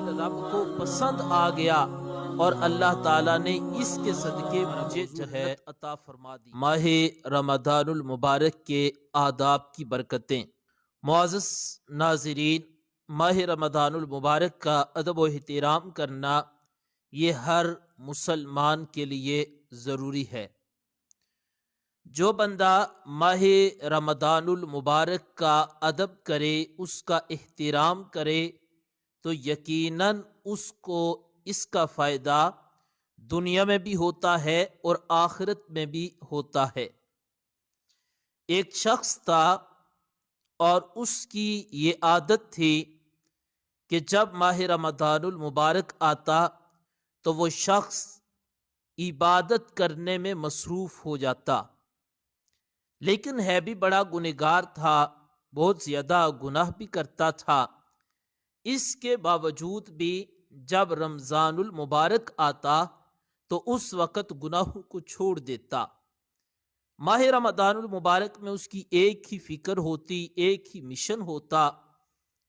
عمل رب کو پسند آ گیا اور اللہ تعالیٰ نے اس کے صدقے مجھے جنت عطا فرما دی۔ ماہ رمضان المبارک کے آداب کی برکتیں۔ معزز ناظرین، ماہ رمضان المبارک کا ادب و احترام کرنا یہ ہر مسلمان کے لیے ضروری ہے۔ جو بندہ ماہ رمضان المبارک کا ادب کرے، اس کا احترام کرے، تو یقیناً اس کو اس کا فائدہ دنیا میں بھی ہوتا ہے اور آخرت میں بھی ہوتا ہے۔ ایک شخص تھا اور اس کی یہ عادت تھی کہ جب ماہ رمضان المبارک آتا تو وہ شخص عبادت کرنے میں مصروف ہو جاتا، لیکن ہے بھی بڑا گنہگار تھا، بہت زیادہ گناہ بھی کرتا تھا۔ اس کے باوجود بھی جب رمضان المبارک آتا تو اس وقت گناہوں کو چھوڑ دیتا۔ ماہ رمضان المبارک میں اس کی ایک ہی فکر ہوتی، ایک ہی مشن ہوتا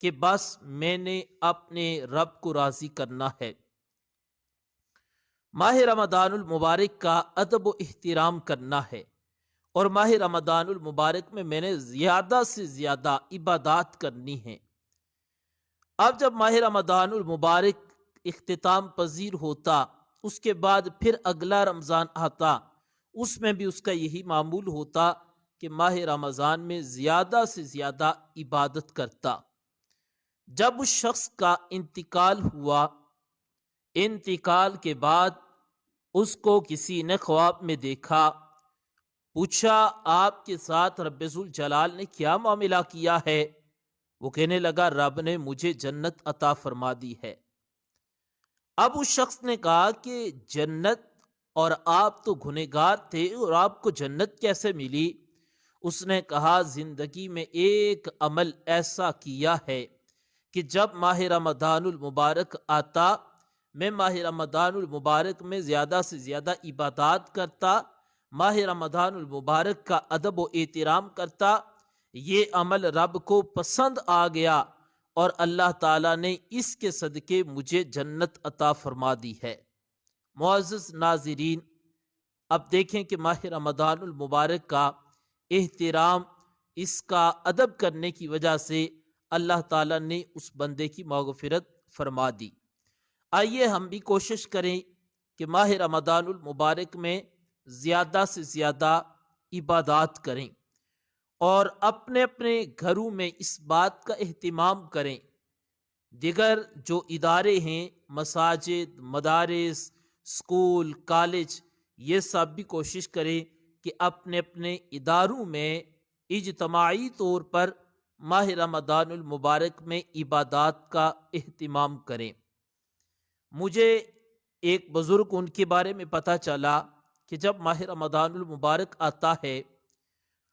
کہ بس میں نے اپنے رب کو راضی کرنا ہے۔ ماہ رمضان المبارک کا ادب و احترام کرنا ہے، اور ماہ رمضان المبارک میں نے زیادہ سے زیادہ عبادات کرنی ہے۔ اب جب ماہ رمضان المبارک اختتام پذیر ہوتا، اس کے بعد پھر اگلا رمضان آتا، اس میں بھی اس کا یہی معمول ہوتا کہ ماہ رمضان میں زیادہ سے زیادہ عبادت کرتا۔ جب اس شخص کا انتقال ہوا، انتقال کے بعد اس کو کسی نے خواب میں دیکھا، پوچھا آپ کے ساتھ رب ذوالجلال نے کیا معاملہ کیا ہے؟ وہ کہنے لگا رب نے مجھے جنت عطا فرما دی ہے۔ اب اس شخص نے کہا کہ جنت، اور آپ تو گنہگار تھے، اور آپ کو جنت کیسے ملی؟ اس نے کہا زندگی میں ایک عمل ایسا کیا ہے کہ جب ماہ رمضان المبارک آتا، میں ماہ رمضان المبارک میں زیادہ سے زیادہ عبادات کرتا، ماہ رمضان المبارک کا ادب و احترام کرتا۔ یہ عمل رب کو پسند آ گیا اور اللہ تعالیٰ نے اس کے صدقے مجھے جنت عطا فرما دی ہے۔ معزز ناظرین، اب دیکھیں کہ ماہ رمضان المبارک کا احترام، اس کا ادب کرنے کی وجہ سے اللہ تعالیٰ نے اس بندے کی مغفرت فرما دی۔ آئیے ہم بھی کوشش کریں کہ ماہ رمضان المبارک میں زیادہ سے زیادہ عبادات کریں، اور اپنے اپنے گھروں میں اس بات کا اہتمام کریں۔ دیگر جو ادارے ہیں، مساجد، مدارس، اسکول، کالج، یہ سب بھی کوشش کریں کہ اپنے اپنے اداروں میں اجتماعی طور پر ماہ رمضان المبارک میں عبادات کا اہتمام کریں۔ مجھے ایک بزرگ، ان کے بارے میں پتہ چلا کہ جب ماہ رمضان المبارک آتا ہے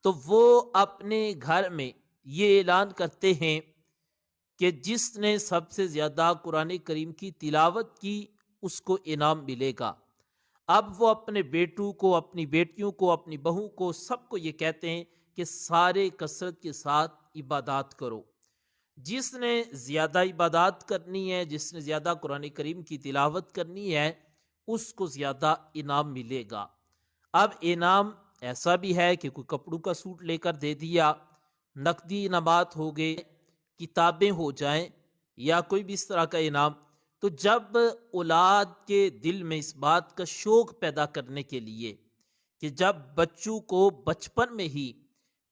تو وہ اپنے گھر میں یہ اعلان کرتے ہیں کہ جس نے سب سے زیادہ قرآن کریم کی تلاوت کی اس کو انعام ملے گا۔ اب وہ اپنے بیٹوں کو، اپنی بیٹیوں کو، اپنی بہو کو، سب کو یہ کہتے ہیں کہ سارے کثرت کے ساتھ عبادات کرو۔ جس نے زیادہ عبادات کرنی ہے، جس نے زیادہ قرآن کریم کی تلاوت کرنی ہے، اس کو زیادہ انعام ملے گا۔ اب انعام ایسا بھی ہے کہ کوئی کپڑوں کا سوٹ لے کر دے دیا، نقدی انعامات ہو گئے، کتابیں ہو جائیں، یا کوئی بھی اس طرح کا انعام۔ تو جب اولاد کے دل میں اس بات کا شوق پیدا کرنے کے لیے کہ جب بچوں کو بچپن میں ہی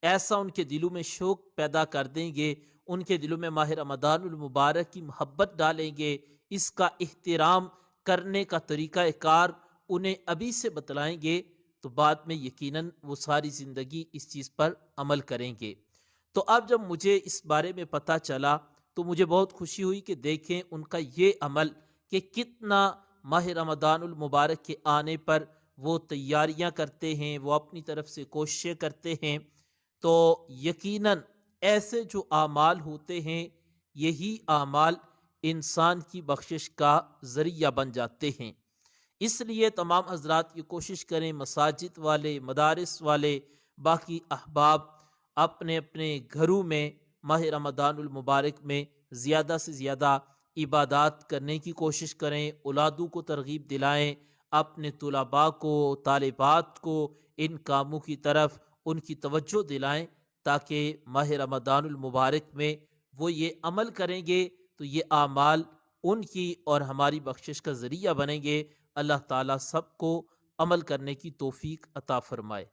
ایسا ان کے دلوں میں شوق پیدا کر دیں گے، ان کے دلوں میں ماہ رمضان المبارک کی محبت ڈالیں گے، اس کا احترام کرنے کا طریقہ کار انہیں ابھی سے بتلائیں گے، تو بعد میں یقیناً وہ ساری زندگی اس چیز پر عمل کریں گے۔ تو اب جب مجھے اس بارے میں پتہ چلا تو مجھے بہت خوشی ہوئی کہ دیکھیں ان کا یہ عمل کہ کتنا ماہ رمضان المبارک کے آنے پر وہ تیاریاں کرتے ہیں، وہ اپنی طرف سے کوششیں کرتے ہیں۔ تو یقیناً ایسے جو اعمال ہوتے ہیں، یہی اعمال انسان کی بخشش کا ذریعہ بن جاتے ہیں۔ اس لیے تمام حضرات یہ کوشش کریں، مساجد والے، مدارس والے، باقی احباب اپنے اپنے گھروں میں ماہ رمضان المبارک میں زیادہ سے زیادہ عبادات کرنے کی کوشش کریں، اولادوں کو ترغیب دلائیں، اپنے طلباء کو، طالبات کو ان کاموں کی طرف ان کی توجہ دلائیں، تاکہ ماہ رمضان المبارک میں وہ یہ عمل کریں گے تو یہ اعمال ان کی اور ہماری بخشش کا ذریعہ بنیں گے۔ اللہ تعالیٰ سب کو عمل کرنے کی توفیق عطا فرمائے۔